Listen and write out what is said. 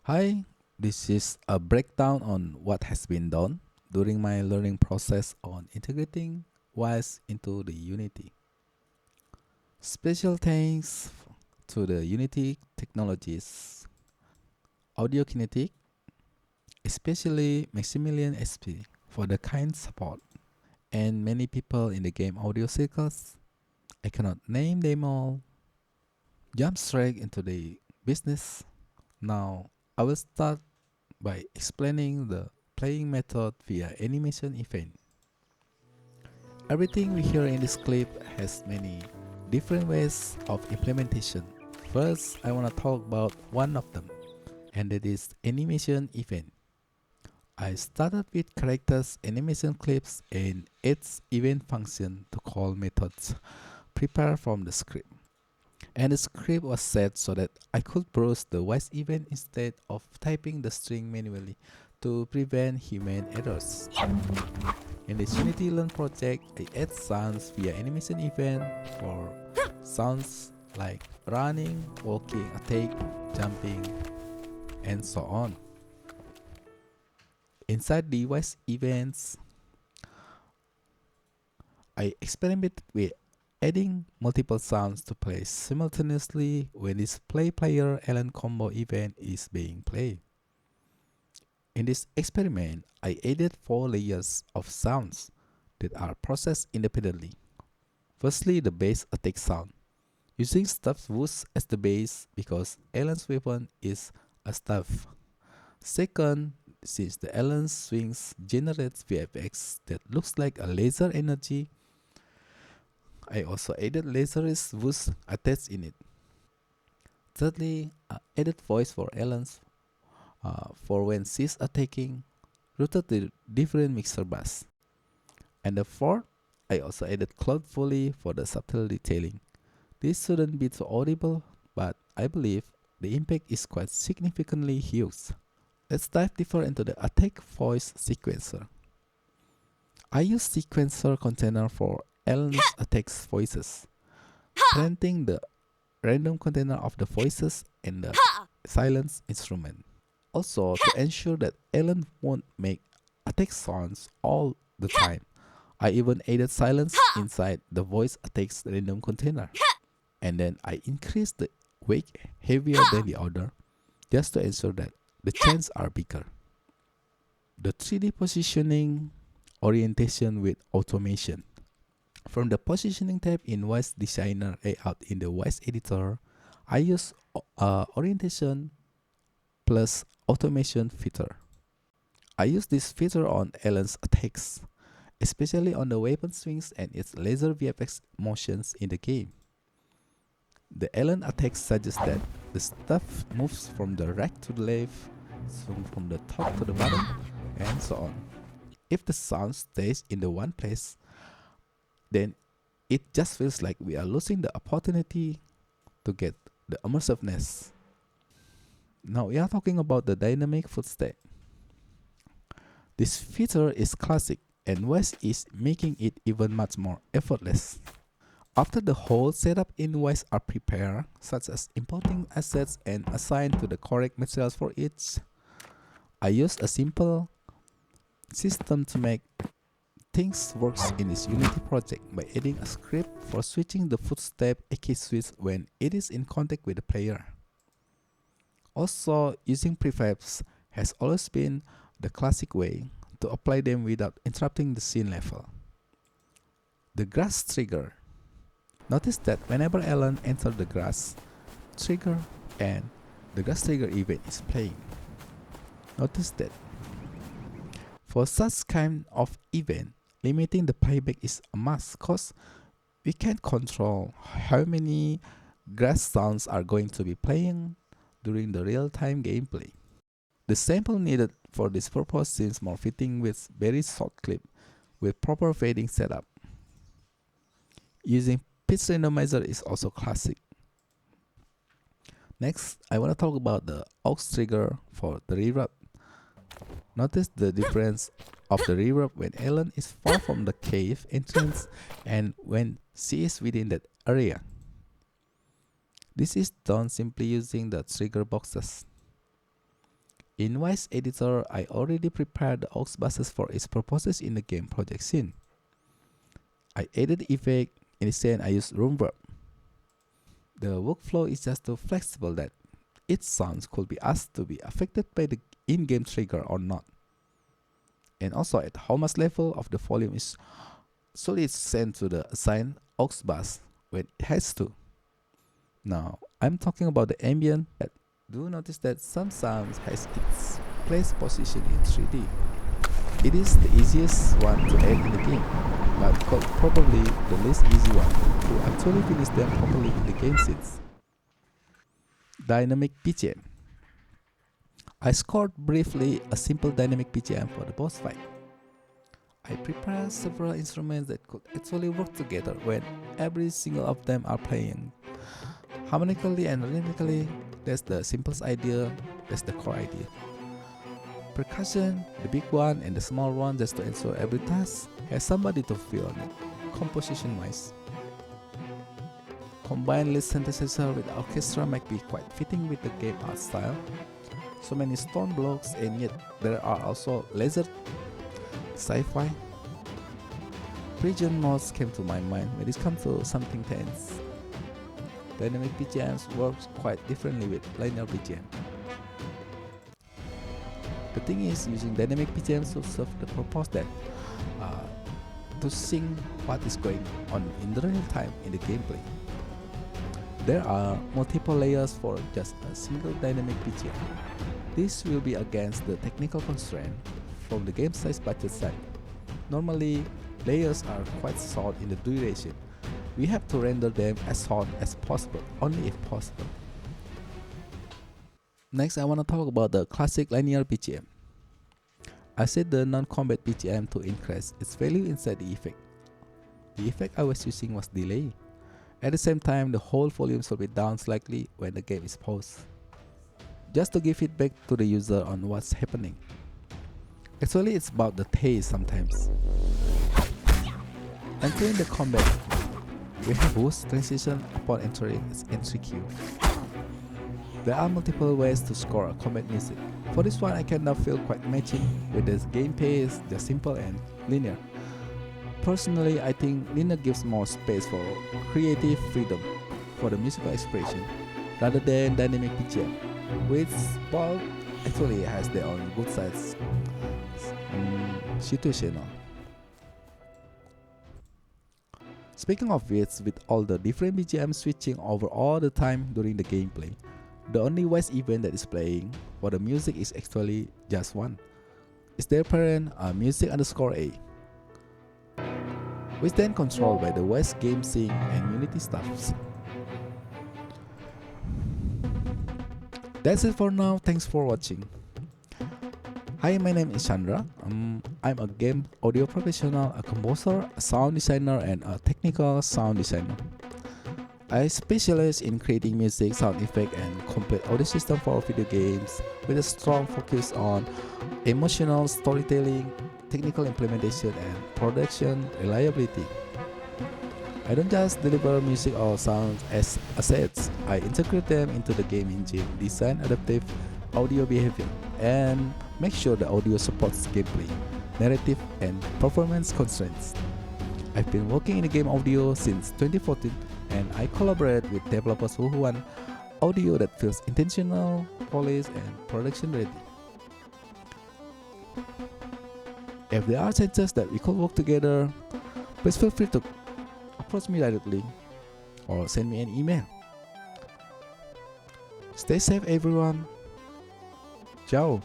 Hi, this is a breakdown on what has been done during my learning process on integrating Wwise into the Unity. Special thanks to the Unity technologies, Audio Kinetic, especially Maximilian SP for the kind support, and many people in the game audio circles. I cannot name them all. Jump straight into the business. Now, I will start by explaining the playing method via animation event. Everything we hear in this clip has many different ways of implementation. First, I want to talk about one of them, and that is animation event. I started with characters animation clips and its event function to call methods prepared from the script. And the script was set so that I could browse the Wwise event instead of typing the string manually to prevent human errors. In this Unity Learn project, I add sounds via animation event for sounds like running, walking, attack, jumping, and so on. Inside the Wwise events, I experiment with adding multiple sounds to play simultaneously when this play-player Allen combo event is being played. In this experiment, I added 4 layers of sounds that are processed independently. Firstly, the base attack sound, using staff whoosh as the base because Allen's weapon is a staff. Second, since the Allen swings generates VFX that looks like a laser energy, I also added laserist whoosh attached in it. Thirdly, I added voice for Allen's for when she's attacking, routed to different mixer bus. And the fourth, I also added cloud foley for the subtle detailing. This shouldn't be too audible, but I believe the impact is quite significantly huge. Let's dive deeper into the attack voice sequencer. I use sequencer container for Allen's attacks voices, planting the random container of the voices and the silence instrument. Also, to ensure that Allen won't make attack sounds all the time, I even added silence inside the voice attacks random container. And then I increased the weight heavier than the other, just to ensure that the chances are bigger. The 3D positioning orientation with automation. From the positioning tab in Wwise Designer layout in the Wwise editor, I use orientation plus automation feature. I use this feature on Allen's attacks, especially on the weapon swings and its laser VFX motions in the game. The Allen attack suggests that the stuff moves from the right to the left, swung from the top to the bottom, and so on. If the sound stays in the one place, then it just feels like we are losing the opportunity to get the immersiveness. Now we are talking about the dynamic footstep. This feature is classic and Wwise is making it even much more effortless. After the whole setup in Wwise are prepared, such as importing assets and assigned to the correct materials for each, I use a simple system to make things work in this Unity project by adding a script for switching the footstep AK switch when it is in contact with the player. Also, using prefabs has always been the classic way to apply them without interrupting the scene level. The grass trigger. Notice that whenever Allen enters the grass trigger and the grass trigger event is playing. Notice that. For such kind of event, limiting the playback is a must cause we can't control how many grass sounds are going to be playing during the real-time gameplay. The sample needed for this purpose seems more fitting with very short clip with proper fading setup. Using pitch randomizer is also classic. Next, I want to talk about the aux trigger for the reverb. Notice the difference of the reverb when Allen is far from the cave entrance and when she is within that area. This is done simply using the trigger boxes. In Wwise editor, I already prepared the aux buses for its purposes in the game project scene. I added effect. In the scene, I used reverb. The workflow is just so flexible that each sound could be asked to be affected by the in-game trigger or not. And also at how much level of the volume is solely sent to the assigned aux bus when it has to. Now, I'm talking about the ambient. Do notice that some sounds has its place position in 3D. It is the easiest one to add in the game, but probably the least easy one to actually finish them properly in the game scenes. Dynamic BGM. I scored briefly a simple dynamic BGM for the boss fight. I prepared several instruments that could actually work together when every single of them are playing harmonically and rhythmically. That's the simplest idea, that's the core idea. Percussion, the big one and the small one, just to ensure every task has somebody to fill on it, composition wise. Combined lead synthesizer with orchestra might be quite fitting with the game art style. So many stone blocks, and yet there are also laser sci-fi. Prison modes came to my mind when it comes to something tense. Dynamic BGMs works quite differently with linear BGM. The thing is, using dynamic BGMs to serve the purpose that to sync what is going on in real time in the gameplay. There are multiple layers for just a single dynamic BGM. This will be against the technical constraint from the game size budget side. Normally, layers are quite short in the duration. We have to render them as short as possible, only if possible. Next, I want to talk about the classic linear BGM. I set the non-combat BGM to increase its value inside the effect. The effect I was using was delay. At the same time, the whole volume should be down slightly when the game is paused, just to give feedback to the user on what's happening. Actually, it's about the taste sometimes. Entering the combat, we have boost transition upon entering its entry queue. There are multiple ways to score a combat music. For this one, I cannot feel quite matching with the game pace, just simple and linear. Personally, I think linear gives more space for creative freedom for the musical expression rather than dynamic BGM, which both actually has their own good sides. Situational. Speaking of which, with all the different BGM switching over all the time during the gameplay, the only Wwise event that is playing for the music is actually just one. It's their parent, music_a, which then controlled by the Wwise game sync and Unity staffs. That's it for now. Thanks for watching. Hi, my name is Chandra. I'm a game audio professional, a composer, a sound designer, and a technical sound designer. I specialize in creating music, sound effects, and complete audio system for video games with a strong focus on emotional storytelling, technical implementation, and production reliability. I don't just deliver music or sound as assets. I integrate them into the game engine, design adaptive audio behavior, and make sure the audio supports gameplay, narrative, and performance constraints. I've been working in the game audio since 2014, and I collaborate with developers who want audio that feels intentional, polished, and production ready. If there are chances that we could work together, please feel free to approach me directly or send me an email. Stay safe, everyone. Ciao.